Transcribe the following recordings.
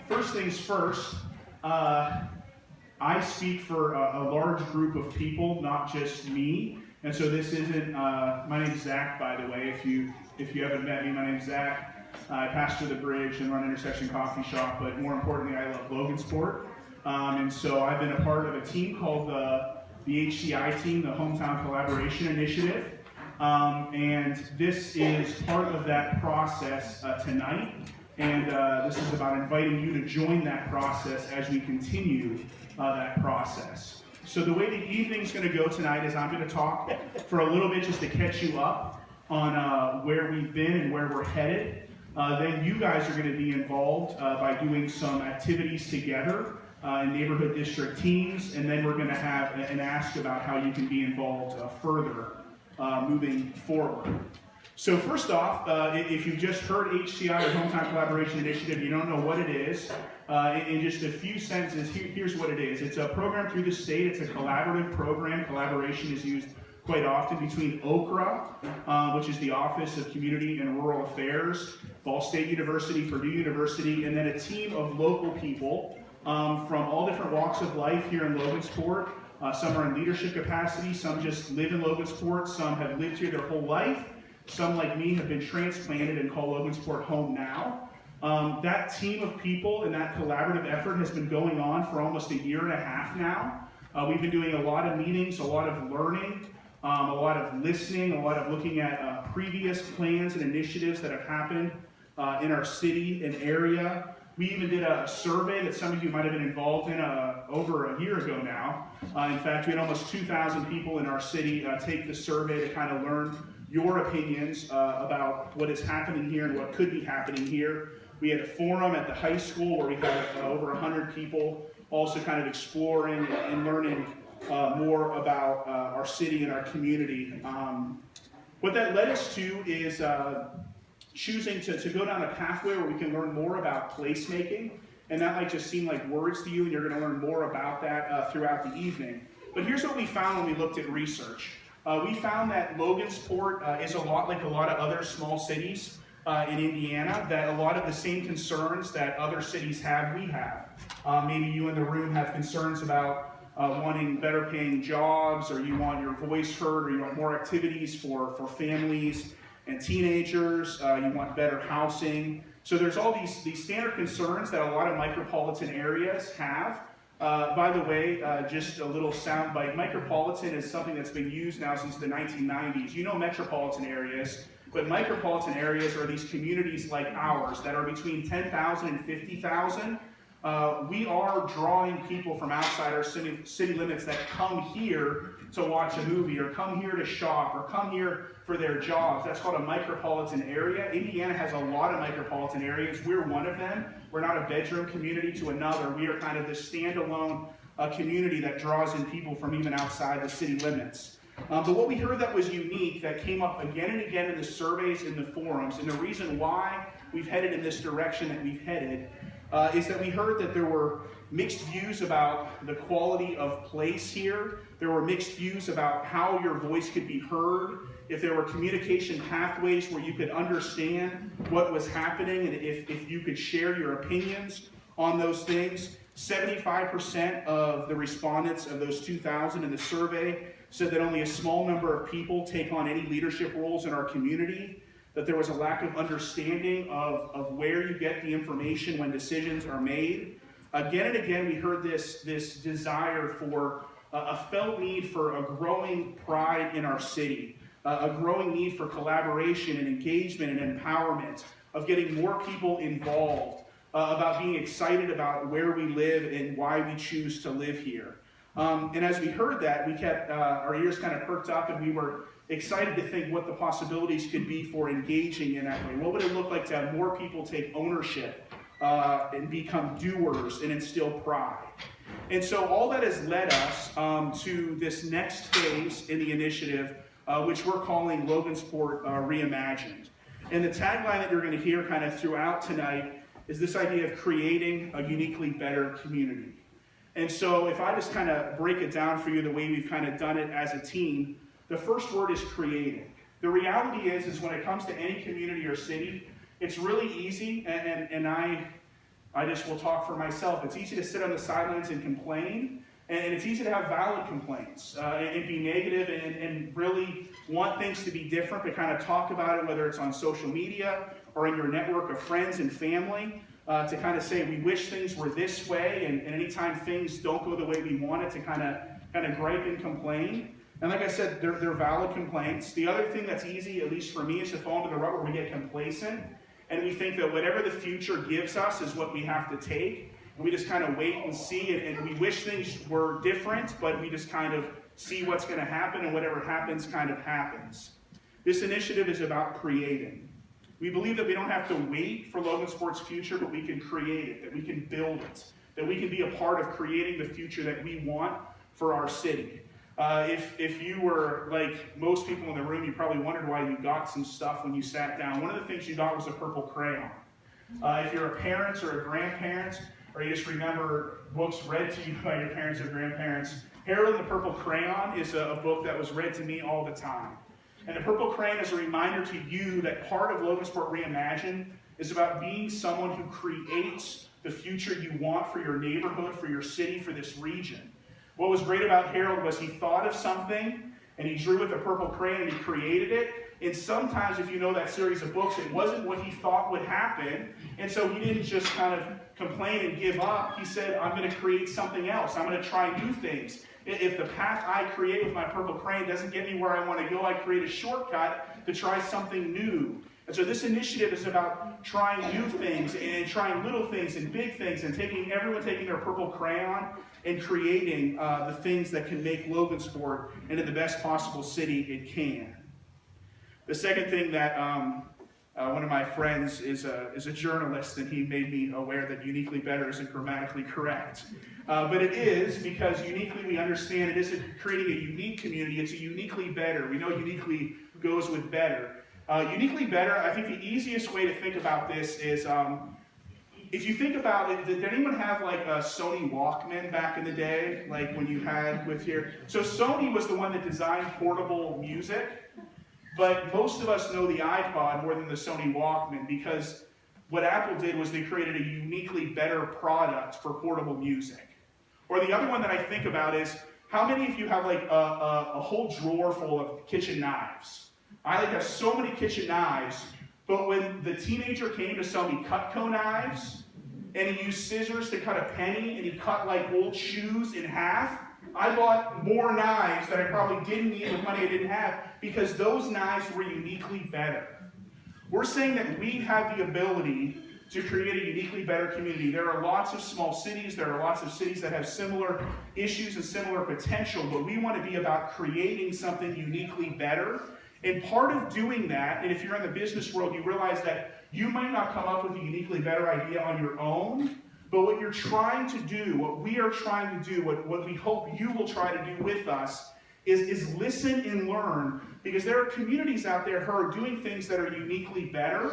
First things first, I speak for a large group of people, not just me. And so this isn't, my name's Zach, by the way. If you haven't met me, my name's Zach. I pastor the Bridge and run Intersection Coffee Shop, but more importantly, I love Logansport. And so I've been a part of a team called the HCI team, the Hometown Collaboration Initiative. And this is part of that process tonight. And this is about inviting you to join that process as we continue that process. So the way the evening's going to go tonight is I'm going to talk for a little bit just to catch you up on where we've been and where we're headed. Then you guys are going to be involved by doing some activities together in neighborhood district teams. And then we're going to have an ask about how you can be involved further moving forward. So first off, if you've just heard HCI, or Hometown Collaboration Initiative, you don't know what it is, in just a few sentences, here's what it is. It's a program through the state. It's a collaborative program. Collaboration is used quite often between OCRA, which is the Office of Community and Rural Affairs, Ball State University, Purdue University, and then a team of local people from all different walks of life here in Logansport. Some are in leadership capacity, some just live in Logansport, some have lived here their whole life. Some, like me, have been transplanted and call Logansport home now. That team of people and that collaborative effort has been going on for almost a year and a half now. We've been doing a lot of meetings, a lot of learning, a lot of listening, a lot of looking at previous plans and initiatives that have happened in our city and area. We even did a survey that some of you might have been involved in over a year ago now. In fact, we had almost 2,000 people in our city take the survey to kind of learn your opinions about what is happening here and what could be happening here. We had a forum at the high school where we had over 100 people also kind of exploring and learning more about our city and our community. What that led us to is choosing to go down a pathway where we can learn more about placemaking. And that might just seem like words to you, and you're going to learn more about that throughout the evening. But here's what we found when we looked at research. We found that Logansport is a lot like a lot of other small cities in Indiana, that a lot of the same concerns that other cities have, we have. Maybe you in the room have concerns about wanting better paying jobs, or you want your voice heard, or you want more activities for families and teenagers, you want better housing. So there's all these standard concerns that a lot of micropolitan areas have. By the way, just a little soundbite, micropolitan is something that's been used now since the 1990s. You know metropolitan areas, but micropolitan areas are these communities like ours that are between 10,000 and 50,000. We are drawing people from outside our city limits that come here to watch a movie, or come here to shop, or come here for their jobs. That's called a micropolitan area. Indiana has a lot of micropolitan areas. We're one of them. We're not a bedroom community to another. We are kind of this standalone community that draws in people from even outside the city limits. But what we heard that was unique, that came up again and again in the surveys and the forums, and the reason why we've headed in this direction that we've headed, is that we heard that there were mixed views about the quality of place here. There were mixed views about how your voice could be heard, if there were communication pathways where you could understand what was happening, and if you could share your opinions on those things. 75% of the respondents of those 2,000 in the survey said that only a small number of people take on any leadership roles in our community, that there was a lack of understanding of where you get the information when decisions are made. Again and again, we heard this desire for a felt need for a growing pride in our city, a growing need for collaboration and engagement and empowerment, of getting more people involved, about being excited about where we live and why we choose to live here. And as we heard that, we kept our ears kind of perked up, and we were excited to think what the possibilities could be for engaging in that way. What would it look like to have more people take ownership and become doers and instill pride? And so all that has led us to this next phase in the initiative, which we're calling Logansport Reimagined. And the tagline that you're going to hear kind of throughout tonight is this idea of creating a uniquely better community. And so if I just kind of break it down for you the way we've kind of done it as a team, the first word is creating. The reality is when it comes to any community or city, it's really easy, and I I just will talk for myself. It's easy to sit on the sidelines and complain, and it's easy to have valid complaints and be negative and really want things to be different, but kind of talk about it, whether it's on social media or in your network of friends and family, to kind of say we wish things were this way, and anytime things don't go the way we want it, to kind of gripe and complain. And like I said, they're valid complaints. The other thing that's easy, at least for me, is to fall into the rut where we get complacent, and we think that whatever the future gives us is what we have to take. And we just kind of wait and see, and we wish things were different, but we just kind of see what's going to happen, and whatever happens kind of happens. This initiative is about creating. We believe that we don't have to wait for Logansport's future, but we can create it, that we can build it, that we can be a part of creating the future that we want for our city. If you were like most people in the room, you probably wondered why you got some stuff when you sat down. One of the things you got was a purple crayon. If you're a parent or a grandparent, or you just remember books read to you by your parents or grandparents, Harold and the Purple Crayon is a book that was read to me all the time. And the Purple Crayon is a reminder to you that part of Logansport Reimagined is about being someone who creates the future you want for your neighborhood, for your city, for this region. What was great about Harold was he thought of something, and he drew with a purple crayon, and he created it. And sometimes, if you know that series of books, it wasn't what he thought would happen. And so he didn't just kind of complain and give up. He said, I'm going to create something else. I'm going to try new things. If the path I create with my purple crayon doesn't get me where I want to go, I create a shortcut to try something new. And so this initiative is about trying new things and trying little things and big things, and everyone taking their purple crayon and creating the things that can make Logansport into the best possible city it can. The second thing that one of my friends is a journalist, and he made me aware that uniquely better isn't grammatically correct. But it is, because uniquely we understand it isn't creating a unique community, it's a uniquely better. We know uniquely goes with better. Uniquely better, I think the easiest way to think about this is, if you think about it, did anyone have like a Sony Walkman back in the day? Like when you had with your... So Sony was the one that designed portable music, but most of us know the iPod more than the Sony Walkman, because what Apple did was they created a uniquely better product for portable music. Or the other one that I think about is, how many of you have like a whole drawer full of kitchen knives? I like have so many kitchen knives, but when the teenager came to sell me Cutco knives, and he used scissors to cut a penny, and he cut like old shoes in half, I bought more knives that I probably didn't need with money I didn't have, because those knives were uniquely better. We're saying that we have the ability to create a uniquely better community. There are lots of small cities, there are lots of cities that have similar issues and similar potential, but we want to be about creating something uniquely better. And part of doing that, and if you're in the business world, you realize that you might not come up with a uniquely better idea on your own, but what you're trying to do, what we are trying to do, what we hope you will try to do with us, is listen and learn, because there are communities out there who are doing things that are uniquely better,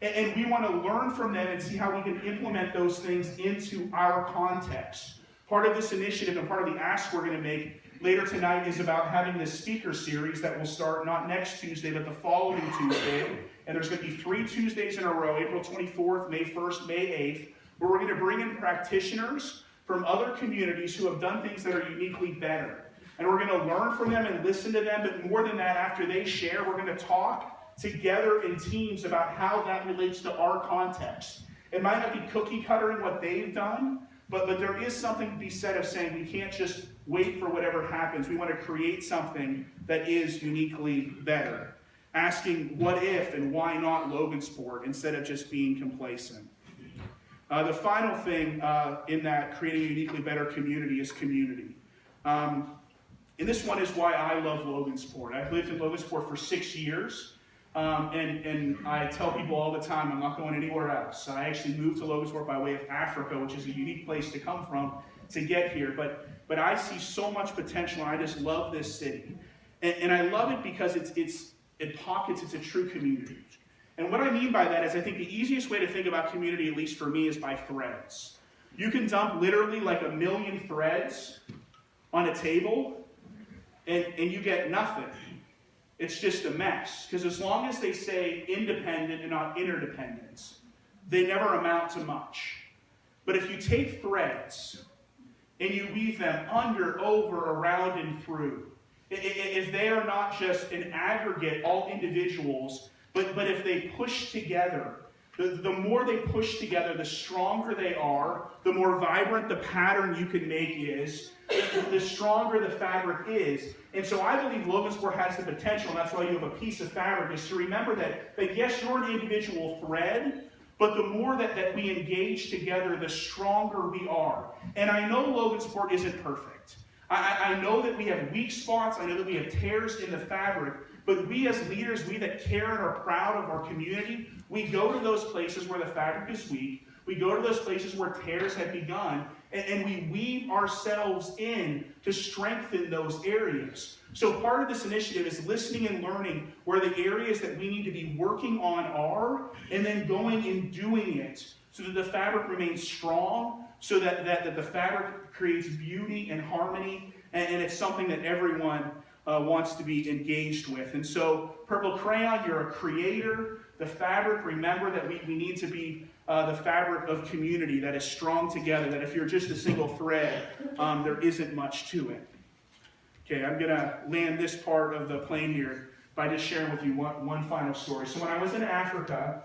and we want to learn from them and see how we can implement those things into our context. Part of this initiative and part of the ask we're going to make later tonight is about having this speaker series that will start not next Tuesday, but the following Tuesday. And there's going to be 3 Tuesdays in a row, April 24th, May 1st, May 8th, where we're going to bring in practitioners from other communities who have done things that are uniquely better. And we're going to learn from them and listen to them, but more than that, after they share, we're going to talk together in teams about how that relates to our context. It might not be cookie cuttering what they've done, but there is something to be said of saying we can't just wait for whatever happens. We want to create something that is uniquely better. Asking what if and why not Logansport instead of just being complacent. The final thing in that creating a uniquely better community is community. And this one is why I love Logansport. I've lived in Logansport for 6 years. And I tell people all the time, I'm not going anywhere else. I actually moved to Logansport by way of Africa, which is a unique place to come from to get here. But I see so much potential, and I just love this city. And I love it because in pockets, it's a true community. And what I mean by that is I think the easiest way to think about community, at least for me, is by threads. You can dump literally like 1 million threads on a table, and you get nothing. It's just a mess. Because as long as they say independent and not interdependence, they never amount to much. But if you take threads and you weave them under, over, around, and through, if they are not just an aggregate, all individuals, but if they push together, the more they push together, the stronger they are, the more vibrant the pattern you can make is, the stronger the fabric is. And so I believe Logansport has the potential, and that's why you have a piece of fabric, is to remember that yes, you're an individual thread, but the more that we engage together, the stronger we are. And I know Logansport isn't perfect. I know that we have weak spots. I know that we have tears in the fabric. But we as leaders, we that care and are proud of our community, we go to those places where the fabric is weak. We go to those places where tears have begun, and we weave ourselves in to strengthen those areas. So part of this initiative is listening and learning where the areas that we need to be working on are, and then going and doing it so that the fabric remains strong, so that the fabric creates beauty and harmony, and it's something that everyone wants to be engaged with. And so, Purple Crayon, you're a creator. The fabric, remember that we need to be the fabric of community that is strong together, that if you're just a single thread, there isn't much to it. Okay, I'm going to land this part of the plane here by just sharing with you one final story. So when I was in Africa,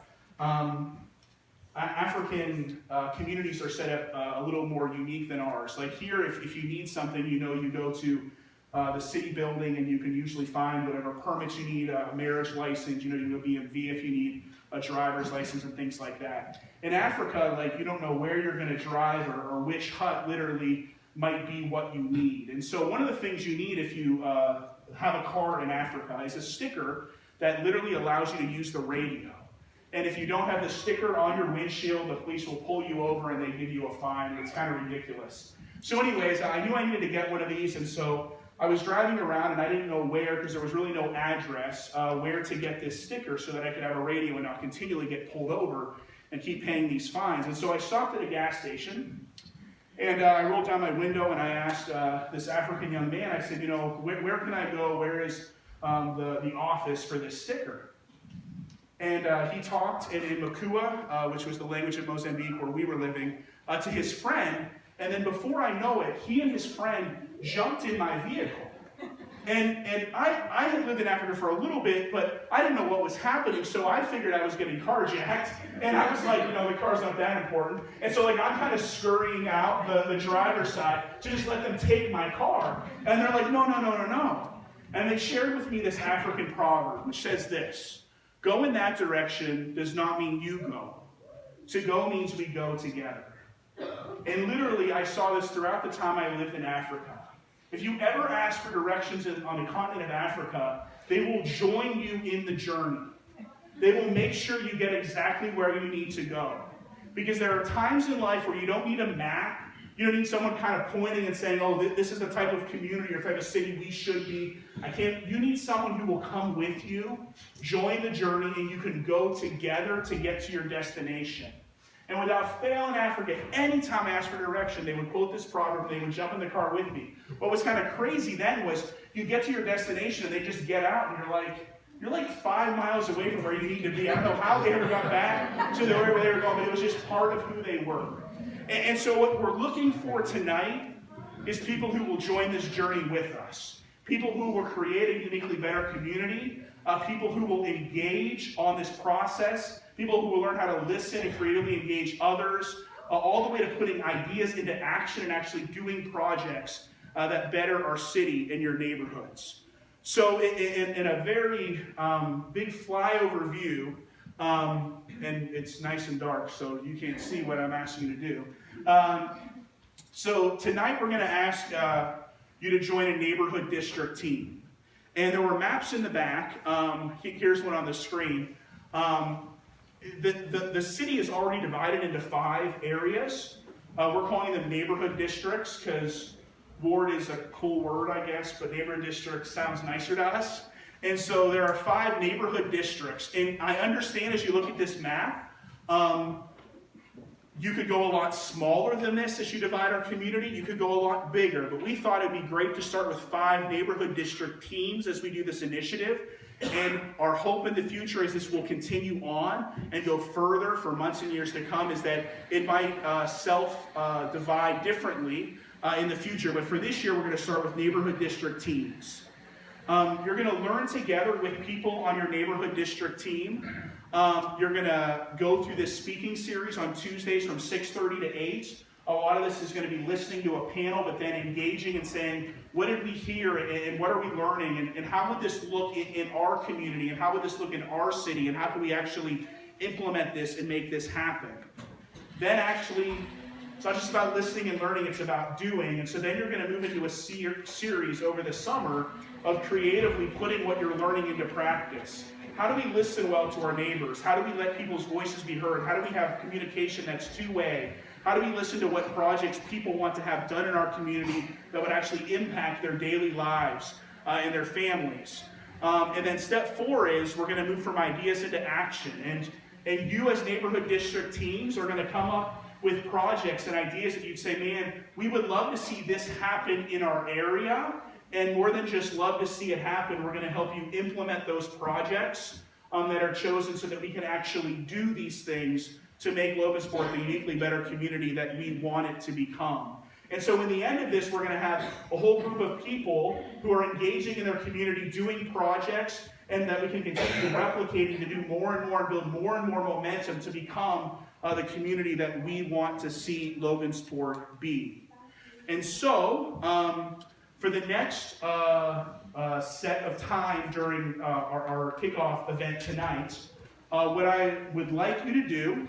African communities are set up a little more unique than ours. Like here, if you need something, you go to the city building, and you can usually find whatever permits you need, a marriage license, you go BMV if you need a driver's license and things like that. In Africa, like you don't know where you're going to drive or which hut literally might be what you need. And so one of the things you need if you have a car in Africa is a sticker that literally allows you to use the radio. And if you don't have the sticker on your windshield, the police will pull you over and they give you a fine. It's kind of ridiculous. So anyways, I knew I needed to get one of these, and so I was driving around and I didn't know where, because there was really no address, where to get this sticker so that I could have a radio and not continually get pulled over and keep paying these fines. And so I stopped at a gas station, and I rolled down my window and I asked this African young man, I said, where can I go? Where is the office for this sticker? And he talked in Makua, which was the language of Mozambique where we were living, to his friend. And then before I know it, he and his friend jumped in my vehicle. And I had lived in Africa for a little bit, but I didn't know what was happening, so I figured I was getting carjacked. And I was like, the car's not that important. And so I'm kind of scurrying out the driver's side to just let them take my car. And they're like, no. And they shared with me this African proverb, which says this: go in that direction does not mean you go. To go means we go together. And literally, I saw this throughout the time I lived in Africa. If you ever ask for directions on the continent of Africa, they will join you in the journey. They will make sure you get exactly where you need to go. Because there are times in life where you don't need a map. You don't need someone kind of pointing and saying, oh, this is the type of community or type of city we should be. You need someone who will come with you, join the journey, and you can go together to get to your destination. And without fail in Africa, anytime I asked for direction, they would quote this proverb, and they would jump in the car with me. What was kind of crazy then was you get to your destination, and they just get out, and you're like 5 miles away from where you need to be. I don't know how they ever got back to where they were going, but it was just part of who they were. And so what we're looking for tonight is people who will join this journey with us. People who will create a uniquely better community. People who will engage on this process. People who will learn how to listen and creatively engage others. All the way to putting ideas into action and actually doing projects that better our city and your neighborhoods. So in a very big flyover view, and it's nice and dark, so you can't see what I'm asking you to do. So tonight we're going to ask you to join a neighborhood district team. And there were maps in the back. Here's one on the screen. The city is already divided into 5 areas. We're calling them neighborhood districts because ward is a cool word, I guess, but neighborhood district sounds nicer to us. And so there are 5 neighborhood districts. And I understand as you look at this map, you could go a lot smaller than this as you divide our community. You could go a lot bigger. But we thought it'd be great to start with 5 neighborhood district teams as we do this initiative. And our hope in the future is this will continue on and go further for months and years to come, is that it might self-divide differently in the future. But for this year, we're going to start with neighborhood district teams. You're going to learn together with people on your neighborhood district team. You're going to go through this speaking series on Tuesdays from 6:30 to 8. A lot of this is going to be listening to a panel, but then engaging and saying, what did we hear and what are we learning, and how would this look in our community, and how would this look in our city, and how can we actually implement this and make this happen? Then actually, it's not just about listening and learning, it's about doing. And so then you're going to move into a series over the summer of creatively putting what you're learning into practice. How do we listen well to our neighbors? How do we let people's voices be heard? How do we have communication that's two-way? How do we listen to what projects people want to have done in our community that would actually impact their daily lives and their families? And then step 4 is we're going to move from ideas into action. And you as neighborhood district teams are going to come up with projects and ideas that you'd say, man, we would love to see this happen in our area. And more than just love to see it happen, we're going to help you implement those projects that are chosen so that we can actually do these things to make Logansport the uniquely better community that we want it to become. And so in the end of this, we're going to have a whole group of people who are engaging in their community, doing projects, and that we can continue replicating to do more and more and build more and more momentum to become the community that we want to see Logansport be. And so, for the next set of time during our kickoff event tonight, what I would like you to do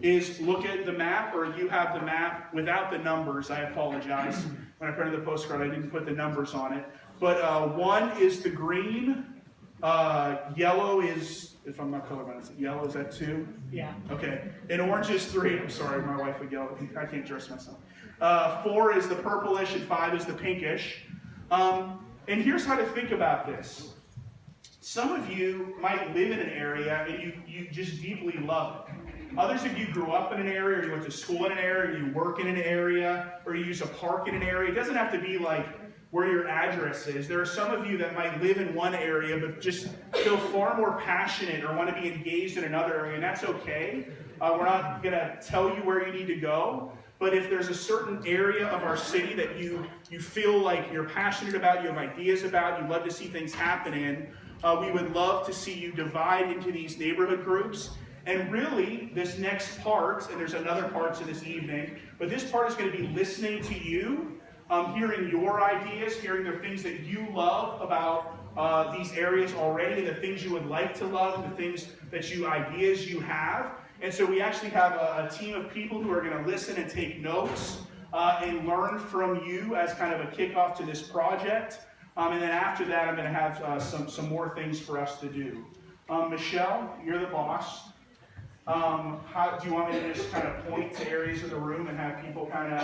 is look at the map, or you have the map without the numbers. I apologize. When I printed the postcard, I didn't put the numbers on it. But 1 is the green, yellow is, if I'm not colorblind, is it yellow? Is that 2? Yeah. Okay. And orange is 3. I'm sorry, my wife would yell. I can't dress myself. 4 is the purplish, and 5 is the pinkish. And here's how to think about this. Some of you might live in an area and you just deeply love it. Others of you grew up in an area, or you went to school in an area, or you work in an area, or you use a park in an area. It doesn't have to be like where your address is. There are some of you that might live in one area but just feel far more passionate or want to be engaged in another area, and that's okay. We're not going to tell you where you need to go. But if there's a certain area of our city that you feel like you're passionate about, you have ideas about, you love to see things happen in, we would love to see you divide into these neighborhood groups. And really, this next part, and there's another part to this evening, but this part is going to be listening to you, hearing your ideas, hearing the things that you love about these areas already, and the things you would like to love, and the things that ideas you have. And so we actually have a team of people who are going to listen and take notes and learn from you as kind of a kickoff to this project. And then after that, I'm going to have some more things for us to do. Michelle, you're the boss. Do you want me to just kind of point to areas of the room and have people kind of